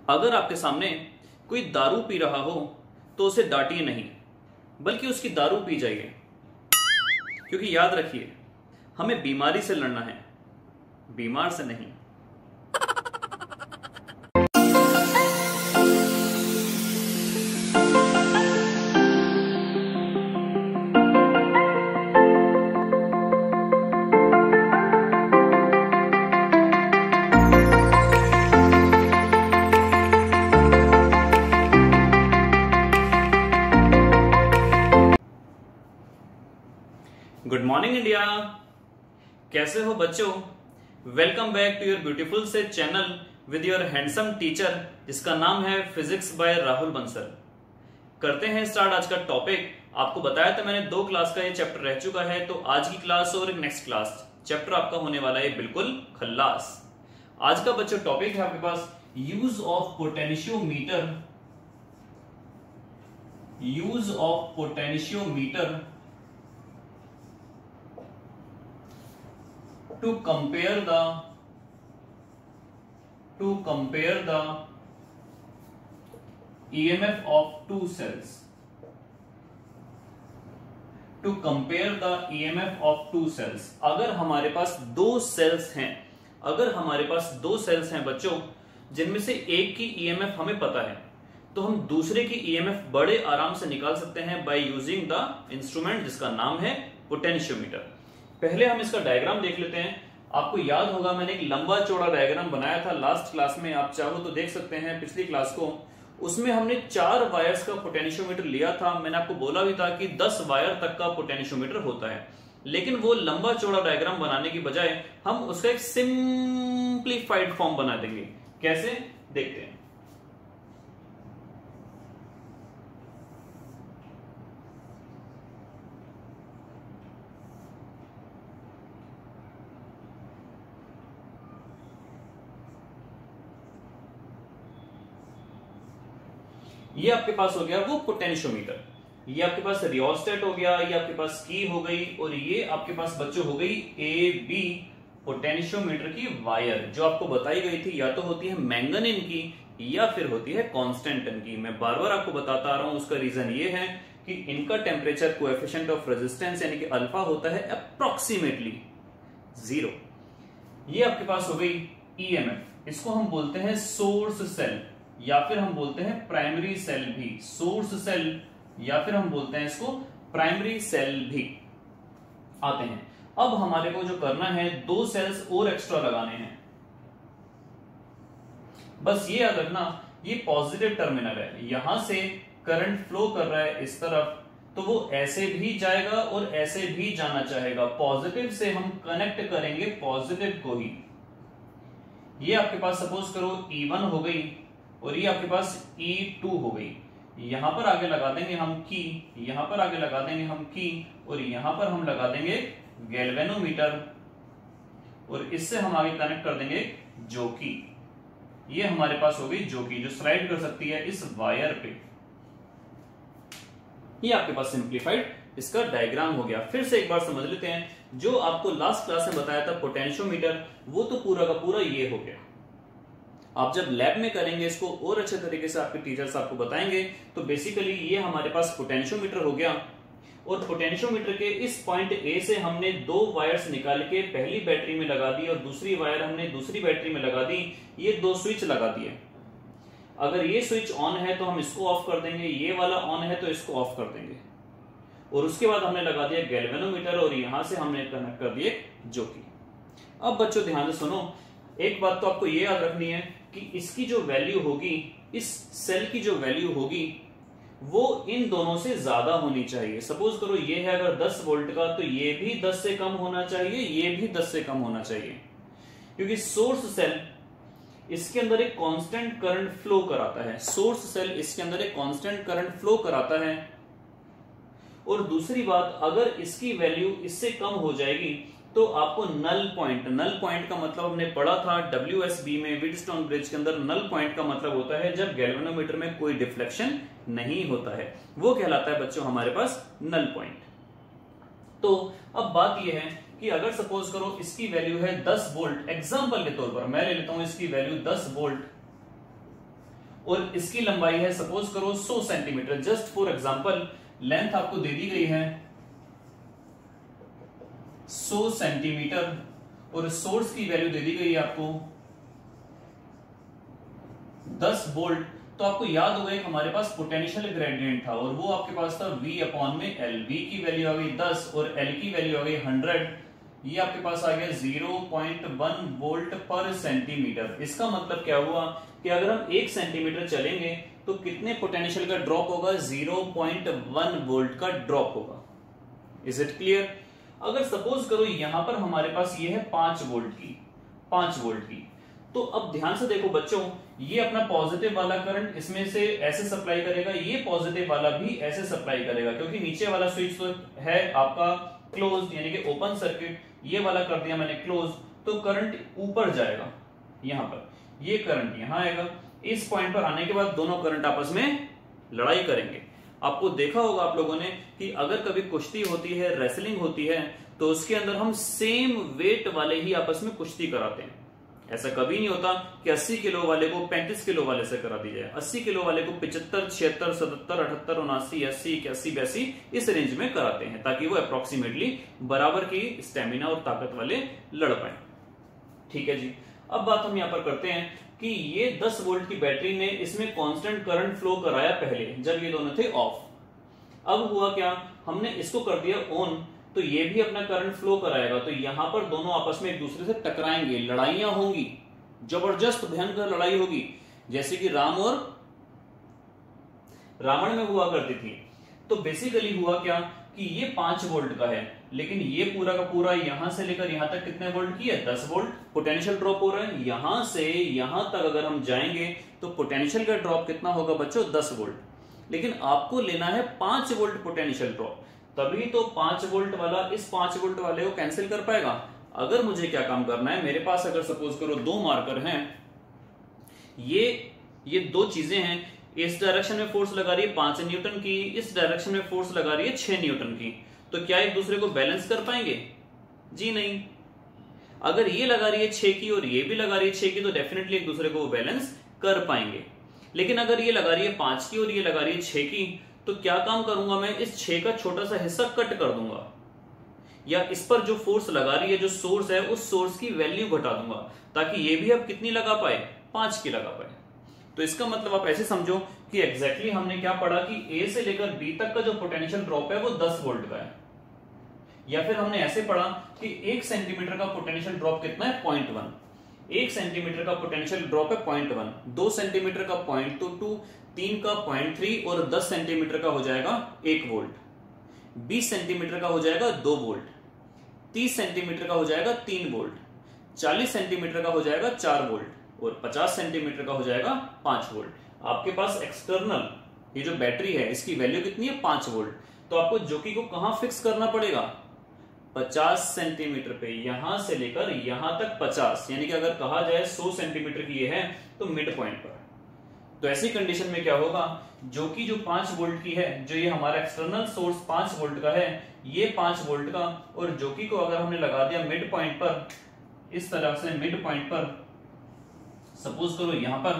अगर आपके सामने कोई दारू पी रहा हो तो उसे डांटिए नहीं, बल्कि उसकी दारू पी जाइए। क्योंकि याद रखिए, हमें बीमारी से लड़ना है, बीमार से नहीं। गुड मॉर्निंग इंडिया, कैसे हो बच्चों। Welcome back to your beautiful से channel with your handsome teacher, जिसका नाम है फिजिक्स बाय राहुल बंसल। करते हैं स्टार्ट आज का टॉपिक। आपको बताया था मैंने 2 क्लास का ये चैप्टर रह चुका है, तो आज की क्लास और नेक्स्ट क्लास चैप्टर आपका होने वाला है बिल्कुल खल्लास। आज का बच्चों टॉपिक है आपके पास use of potentiometer, use of potentiometer to compare the EMF of two cells, to compare the EMF of two cells। अगर हमारे पास 2 सेल्स हैं, अगर हमारे पास 2 सेल्स हैं बच्चों, जिनमें से एक की EMF हमें पता है, तो हम दूसरे की EMF बड़े आराम से निकाल सकते हैं बाय यूजिंग द इंस्ट्रूमेंट जिसका नाम है पोटेंशियोमीटर। पहले हम इसका डायग्राम देख लेते हैं। आपको याद होगा मैंने एक लंबा चौड़ा डायग्राम बनाया था लास्ट क्लास में, आप चाहो तो देख सकते हैं पिछली क्लास को। उसमें हमने 4 वायर्स का पोटेंशियोमीटर लिया था। मैंने आपको बोला भी था कि 10 वायर तक का पोटेंशियोमीटर होता है, लेकिन वो लंबा चौड़ा डायग्राम बनाने की बजाय हम उसका एक सिंप्लीफाइड फॉर्म बना देंगे। कैसे, देखते हैं। ये आपके पास हो गया वो पोटेंशियोमीटर, ये आपके पास रियोस्टेट हो गया, ये आपके पास की हो गई, और ये आपके पास बच्चों हो गई ए बी पोटेंशियोमीटर की वायर, जो आपको बताई गई थी या तो होती है मैंगनीन की या फिर होती है कांस्टेंटन की। मैं बार बार आपको बताता आ रहा हूं, उसका रीजन ये है कि इनका टेम्परेचर कोएफिशिएंट ऑफ रेजिस्टेंस यानी कि अल्फा होता है अप्रोक्सीमेटली 0। ये आपके पास हो गई ईएमएफ, इसको हम बोलते हैं सोर्स सेल या फिर हम बोलते हैं प्राइमरी सेल भी, सोर्स सेल या फिर हम बोलते हैं इसको प्राइमरी सेल भी आते हैं। अब हमारे को जो करना है 2 सेल्स और एक्स्ट्रा लगाने हैं। बस ये याद रखना, ये पॉजिटिव टर्मिनल है, यहां से करंट फ्लो कर रहा है इस तरफ, तो वो ऐसे भी जाएगा और ऐसे भी जाना चाहेगा। पॉजिटिव से हम कनेक्ट करेंगे पॉजिटिव को ही। ये आपके पास सपोज करो E1 हो गई और ये आपके पास E2 हो गई। यहां पर आगे लगा देंगे हम की, यहां पर आगे लगा देंगे हम की, और यहां पर हम लगा देंगे गैल्वेनोमीटर, और इससे हम आगे कनेक्ट कर देंगे जोकी। ये हमारे पास हो गई जोकी, जो स्लाइड कर सकती है इस वायर पे। ये आपके पास सिंप्लीफाइड इसका डायग्राम हो गया। फिर से एक बार समझ लेते हैं, जो आपको लास्ट क्लास में बताया था पोटेंशियोमीटर, वो तो पूरा का पूरा ये हो गया। आप जब लैब में करेंगे इसको और अच्छे तरीके से आपके टीचर्स आपको बताएंगे, तो बेसिकली ये हमारे पास पोटेंशियोमीटर हो गया। और पोटेंशियोमीटर के इस पॉइंट ए से हमने 2 वायर्स निकाल के पहली बैटरी में लगा दी और दूसरी वायर हमने दूसरी बैटरी में लगा दी। ये 2 स्विच लगा दिए। अगर ये स्विच ऑन है तो हम इसको ऑफ कर देंगे, ये वाला ऑन है तो इसको ऑफ कर देंगे, और उसके बाद हमने लगा दिया गैल्वेनोमीटर और यहां से हमने कनेक्ट कर दिए जोकी। अब बच्चों ध्यान से सुनो, एक बात तो आपको ये याद रखनी है कि इसकी जो वैल्यू होगी, इस सेल की जो वैल्यू होगी, वो इन दोनों से ज्यादा होनी चाहिए। सपोज करो ये है अगर 10 वोल्ट का, तो ये भी 10 से कम होना चाहिए, ये भी 10 से कम होना चाहिए, क्योंकि सोर्स सेल इसके अंदर एक कांस्टेंट करंट फ्लो कराता है। सोर्स सेल इसके अंदर एक कांस्टेंट करंट फ्लो कराता है। और दूसरी बात, अगर इसकी वैल्यू इससे कम हो जाएगी तो आपको नल पॉइंट, नल पॉइंट का मतलब हमने पढ़ा था WSB में, व्हीटस्टोन ब्रिज के अंदर, नल पॉइंट का मतलब होता है जब गैल्वेनोमीटर में कोई डिफ्लेक्शन नहीं होता है, वो कहलाता है बच्चों हमारे पास नल पॉइंट। तो अब बात यह है कि अगर सपोज करो इसकी वैल्यू है 10 वोल्ट, एग्जांपल के तौर पर मैं ले लेता हूं इसकी वैल्यू 10 वोल्ट, और इसकी लंबाई है सपोज करो 100 centimetre. Just for example length आपको दे दी गई है 100 सेंटीमीटर और सोर्स की वैल्यू दे दी गई है आपको 10 वोल्ट। तो आपको याद होगा एक हमारे पास पोटेंशियल ग्रेडियंट था और वो आपके पास था V अपॉन में L। V की वैल्यू आ गई 10 और L की वैल्यू आ गई 100। ये आपके पास आ गया 0.1 वोल्ट पर सेंटीमीटर। इसका मतलब क्या हुआ कि अगर हम 1 सेंटीमीटर चलेंगे तो कितने पोटेंशियल का ड्रॉप होगा? 0.1 वोल्ट का ड्रॉप होगा। Is it clear? अगर सपोज करो यहां पर हमारे पास ये है 5 वोल्ट की, तो अब ध्यान से देखो बच्चों, ये अपना पॉजिटिव वाला करंट इसमें से ऐसे सप्लाई करेगा, ये पॉजिटिव वाला भी ऐसे सप्लाई करेगा, क्योंकि नीचे वाला स्विच तो है आपका क्लोज यानी कि ओपन सर्किट, ये वाला कर दिया मैंने क्लोज, तो करंट ऊपर जाएगा यहां पर, ये करंट यहां आएगा। इस पॉइंट पर आने के बाद दोनों करंट आपस में लड़ाई करेंगे। आपको देखा होगा आप लोगों ने कि अगर कभी कुश्ती होती है, रेसलिंग होती है, तो उसके अंदर हम सेम वेट वाले ही आपस में कुश्ती कराते हैं। ऐसा कभी नहीं होता कि 80 किलो वाले को 35 किलो वाले से करा दी जाए, 80 किलो वाले को 75, 76, 77, 78, 79, 80, 81, 82 इस रेंज में कराते हैं, ताकि वो अप्रोक्सीमेटली बराबर की स्टेमिना और ताकत वाले लड़ पाए। ठीक है जी। अब बात हम यहां पर करते हैं कि ये 10 वोल्ट की बैटरी ने इसमें कांस्टेंट करंट फ्लो कराया पहले जब ये दोनों थे ऑफ। अब हुआ क्या, हमने इसको कर दिया ऑन, तो ये भी अपना करंट फ्लो कराएगा, तो यहां पर दोनों आपस में एक दूसरे से टकराएंगे, लड़ाइयां होंगी, जबरदस्त भयंकर लड़ाई होगी, जैसे कि राम और रावण में हुआ करती थी। तो बेसिकली हुआ क्या कि ये 5 वोल्ट का है, लेकिन ये पूरा का पूरा यहां से लेकर यहां तक कितने वोल्ट की है? 10 वोल्ट पोटेंशियल ड्रॉप हो रहा है। यहां से यहां तक अगर हम जाएंगे तो पोटेंशियल का ड्रॉप कितना होगा बच्चों? 10 वोल्ट। लेकिन आपको लेना है 5 वोल्ट पोटेंशियल ड्रॉप, तभी तो 5 वोल्ट वाला इस 5 वोल्ट वाले को कैंसिल कर पाएगा। अगर मुझे क्या काम करना है, मेरे पास अगर सपोज करो 2 मार्कर हैं, ये 2 चीजें हैं, इस डायरेक्शन में फोर्स लगा रही है 5 न्यूटन की, इस डायरेक्शन में फोर्स लगा रही है 6 न्यूटन की, तो क्या एक दूसरे को बैलेंस कर पाएंगे? जी नहीं। अगर ये लगा रही है 6 की और ये भी लगा रही है 6 की, तो डेफिनेटली एक दूसरे को वो बैलेंस कर पाएंगे। लेकिन अगर ये लगा रही है 5 की और ये लगा रही है 6 की, तो क्या काम करूंगा मैं? इस 6 का छोटा सा हिस्सा कट कर दूंगा, या इस पर जो फोर्स लगा रही है, जो सोर्स है, उस सोर्स की वैल्यू घटा दूंगा, ताकि ये भी अब कितनी लगा पाए? 5 की लगा पाए। तो इसका मतलब आप ऐसे समझो कि एग्जैक्टली हमने क्या पढ़ा कि ए से लेकर बी तक का जो पोटेंशियल ड्रॉप है वो 10 वोल्ट का है, या फिर हमने ऐसे पढ़ा कि 1 सेंटीमीटर का पोटेंशियल ड्रॉप कितना है? 0.1। 1 सेंटीमीटर का पोटेंशियल ड्रॉप है 0.1, 2 सेंटीमीटर का 0.22, 3 का 0.3 और 10 सेंटीमीटर का हो जाएगा 1 वोल्ट, 20 सेंटीमीटर का हो जाएगा 2 वोल्ट, 30 सेंटीमीटर का हो जाएगा 3 वोल्ट, 40 सेंटीमीटर का हो जाएगा 4 वोल्ट और 50 सेंटीमीटर का हो जाएगा 5 वोल्ट। आपके पास एक्सटर्नल ये जो बैटरी है इसकी वैल्यू कितनी है? 5 वोल्ट। तो आपको जॉकी को कहां फिक्स करना पड़ेगा? 50 सेंटीमीटर पे, यहां से लेकर यहां तक 50, यानी कि अगर कहा जाए 100 सेंटीमीटर की ये है तो मिड पॉइंट पर। तो ऐसी कंडीशन में क्या होगा, जो 5 वोल्ट की है, जो ये हमारा एक्सटर्नल सोर्स 5 वोल्ट का है, ये 5 वोल्ट का, और जॉकी को अगर हमने लगा दिया मिड पॉइंट पर, इस तरह से मिड पॉइंट पर सपोज करो यहां पर,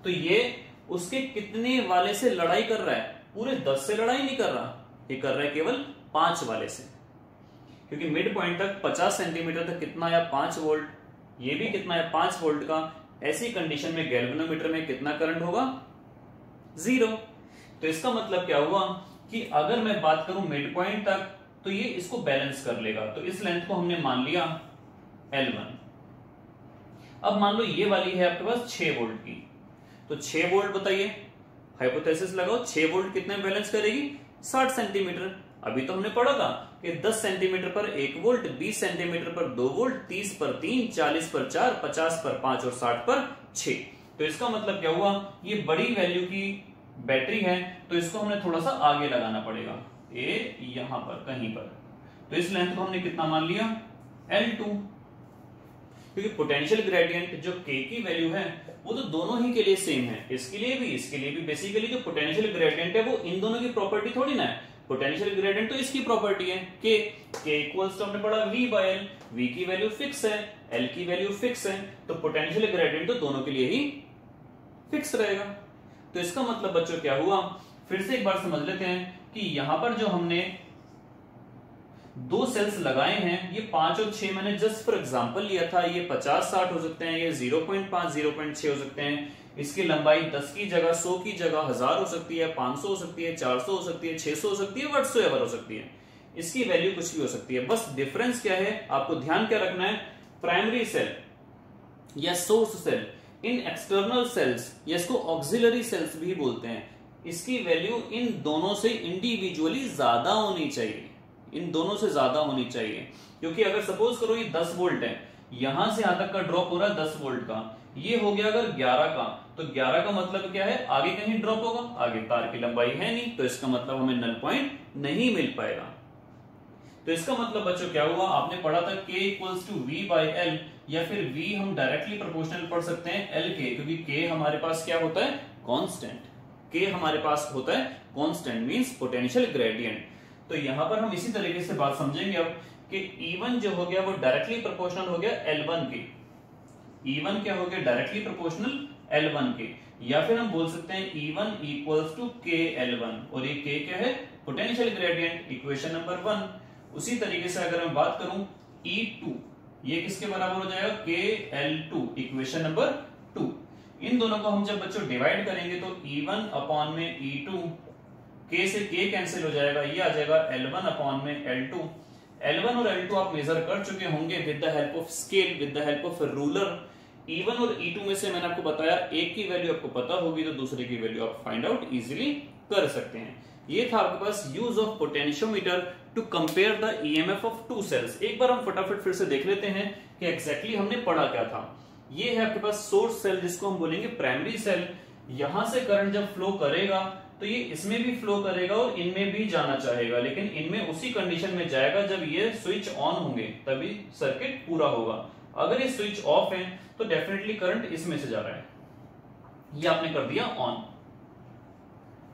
तो ये उसके कितने वाले से लड़ाई कर रहा है? पूरे 10 से लड़ाई नहीं कर रहा, ये कर रहा है केवल 5 वाले से, क्योंकि मिड पॉइंट तक 50 सेंटीमीटर तक कितना आया? 5 वोल्ट, ये भी कितना है? 5 वोल्ट का। ऐसी कंडीशन में गैल्वेनोमीटर में कितना करंट होगा? 0। तो इसका मतलब क्या हुआ कि अगर मैं बात करूं मिड पॉइंट तक, तो ये इसको बैलेंस कर लेगा, तो इस लेंथ को हमने मान लिया L1। अब मान लो ये वाली है आपके पास 6 वोल्ट की, तो 6 वोल्ट बताइए, हाइपोथेसिस लगाओ, 6 वोल्ट कितने बैलेंस करेगी? 60 सेंटीमीटर। अभी तो हमने पढ़ा था कि 10 सेंटीमीटर पर 1 वोल्ट, 20 सेंटीमीटर पर 2 वोल्ट, 30 पर 3, 40 पर 4, 50 पर 5 और 60 पर 6। तो इसका मतलब क्या हुआ, ये बड़ी वैल्यू की बैटरी है, तो इसको हमने थोड़ा सा आगे लगाना पड़ेगा, ए यहां पर कहीं पर। तो इस लेंथ को हमने कितना मान लिया? L2, क्योंकि पोटेंशियल ग्रेडियंट जो K की वैल्यू है वो तो दोनों ही के लिए सेम है, इसके लिए भी इसके लिए भी। बेसिकली जो पोटेंशियल ग्रेडियंट है वो इन दोनों की प्रॉपर्टी थोड़ी ना है, पोटेंशियल ग्रेडियंट तो इसकी प्रॉपर्टी है K इक्वल्स टू हमने पढ़ा V/L, V की वैल्यू फिक्स है, L की वैल्यू फिक्स है, तो पोटेंशियल ग्रेडियंट तो दोनों के लिए ही फिक्स रहेगा। तो इसका मतलब बच्चों क्या हुआ, फिर से एक बार समझ लेते हैं कि यहां पर जो हमने 2 सेल्स लगाए हैं, ये 5 और 6 मैंने जस्ट फॉर एग्जांपल लिया था। ये 50-60 हो सकते हैं, ये 0.5 0.6 हो सकते हैं। इसकी लंबाई 10 की जगह 100 की जगह 1000 हो सकती है, 500 हो सकती है, 400 हो सकती है, 600 हो सकती है, व्हाटसोएवर हो सकती है। इसकी वैल्यू कुछ भी हो सकती है। बस डिफरेंस क्या है, आपको ध्यान क्या रखना है, प्राइमरी सेल या source cell in external cells, या इसको ऑक्सिलरी सेल्स भी बोलते हैं, इसकी वैल्यू इन दोनों से इंडिविजुअली ज्यादा होनी चाहिए, इन दोनों से ज्यादा होनी चाहिए। क्योंकि अगर सपोज करो ये 10 वोल्ट है, यहां से यहां तक का ड्रॉप हो रहा है 10 वोल्ट का, ये हो गया अगर 11 का, तो 11 का मतलब क्या है, आगे कहीं ड्रॉप होगा, आगे तार की लंबाई है नहीं, तो इसका मतलब हमें नल पॉइंट नहीं मिल पाएगा। तो इसका मतलब बच्चों क्या हुआ, आपने पढ़ा था K equals to V by L, या फिर V हम डायरेक्टली प्रोपोर्शनल पढ़ सकते हैं L के, क्योंकि K हमारे पास क्या होता है, कांस्टेंट। K हमारे पास होता है कांस्टेंट, मींस पोटेंशियल ग्रेडियंट। तो यहां पर हम इसी तरीके से बात समझेंगे अब कि E1 जो हो गया वो डायरेक्टली प्रोपोर्शनल हो गया L1 के। E1 क्या हो गया, डायरेक्टली प्रोपोर्शनल L1 के, या फिर हम बोल सकते हैं E1 इक्वल्स टू KL1, और ये K क्या है, पोटेंशियल ग्रेडियंट, इक्वेशन नंबर 1। उसी तरीके से अगर मैं बात करूं E2, ये किसके बराबर हो जाएगा, KL2, इक्वेशन नंबर 2। इन दोनों को हम जब बच्चों डिवाइड करेंगे तो E1 अपॉन में E2, K से K कैंसिल हो जाएगा, ये आ जाएगा L1 अपॉन में L2। L1 और L2 आप मेजर कर चुके होंगे with the help of scale, with the help of ruler. E1 और E2 में से मैंने आपको बताया, एक की वैल्यू आपको पता होगी तो दूसरे की वैल्यू आप फाइंड आउट इजीली कर सकते हैं। ये था आपके पास use of potentiometer to compare the EMF of 2 cells. एक बार हम फटाफट फिर से देख लेते हैं कि एग्जैक्टली हमने पढ़ा क्या था। ये है आपके पास सोर्स सेल, जिसको हम बोलेंगे प्राइमरी सेल। यहां से करंट जब फ्लो करेगा तो ये इसमें भी फ्लो करेगा और इनमें भी जाना चाहेगा, लेकिन इनमें उसी कंडीशन में जाएगा जब ये स्विच ऑन होंगे, तभी सर्किट पूरा होगा। अगर ये स्विच ऑफ है तो डेफिनेटली करंट इसमें से जा रहा है, ये आपने कर दिया ऑन।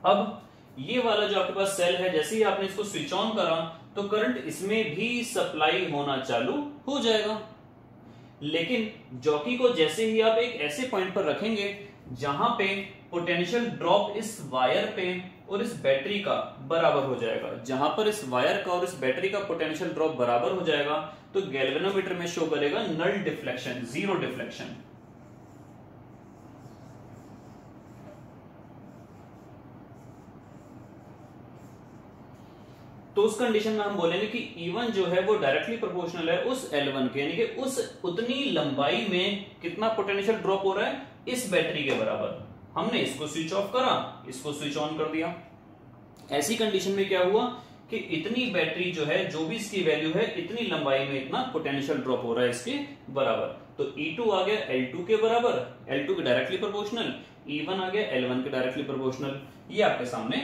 अब ये वाला जो आपके पास सेल है, जैसे ही आपने इसको स्विच ऑन करा तो करंट इसमें भी सप्लाई होना चालू हो जाएगा। लेकिन जॉकी को जैसे ही आप एक ऐसे पॉइंट पर रखेंगे जहां पे पोटेंशियल ड्रॉप इस वायर पे और इस बैटरी का बराबर हो जाएगा, जहां पर इस वायर का और इस बैटरी का पोटेंशियल ड्रॉप बराबर हो जाएगा तो गैल्वेनोमीटर में शो करेगा नल डिफ्लेक्शन, जीरो डिफ्लेक्शन। तो उस कंडीशन में हम बोलेंगे कि E1 जो है वो डायरेक्टली प्रोपोर्शनल है उस L1 के, यानी कि उस उतनी लंबाई में कितना पोटेंशियल ड्रॉप हो रहा है, इस बैटरी के बराबर। हमने इसको स्विच ऑफ करा, इसको स्विच ऑन कर दिया। ऐसी कंडीशन में क्या हुआ कि इतनी बैटरी जो है, जो भी इसकी वैल्यू है, इतनी लंबाई में इतना पोटेंशियल ड्रॉप हो रहा है इसके बराबर। तो E2 आ गया L2 के बराबर, L2 के डायरेक्टली प्रोपोर्शनल, E1 आ गया L1 के डायरेक्टली प्रोपोर्शनल। ये आपके सामने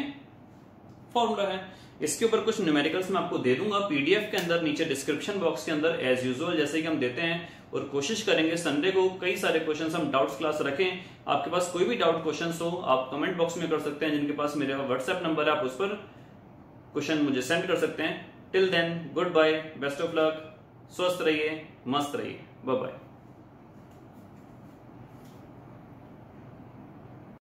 फॉर्मूला है। इसके ऊपर कुछ न्यूमेरिकल्स मैं आपको दे दूंगा पीडीएफ के अंदर, नीचे डिस्क्रिप्शन बॉक्स के अंदर, एज यूजुअल जैसे कि हम देते हैं। और कोशिश करेंगे संडे को कई सारे क्वेश्चंस हम डाउट्स क्लास रखें। आपके पास कोई भी डाउट क्वेश्चंस हो आप कमेंट बॉक्स में कर सकते हैं, जिनके पास मेरा व्हाट्सएप नंबर है आप उस पर क्वेश्चन मुझे सेंड कर सकते हैं। Till then good bye, best of luck, स्वस्थ रहिए, मस्त रहिए, बाय बाय।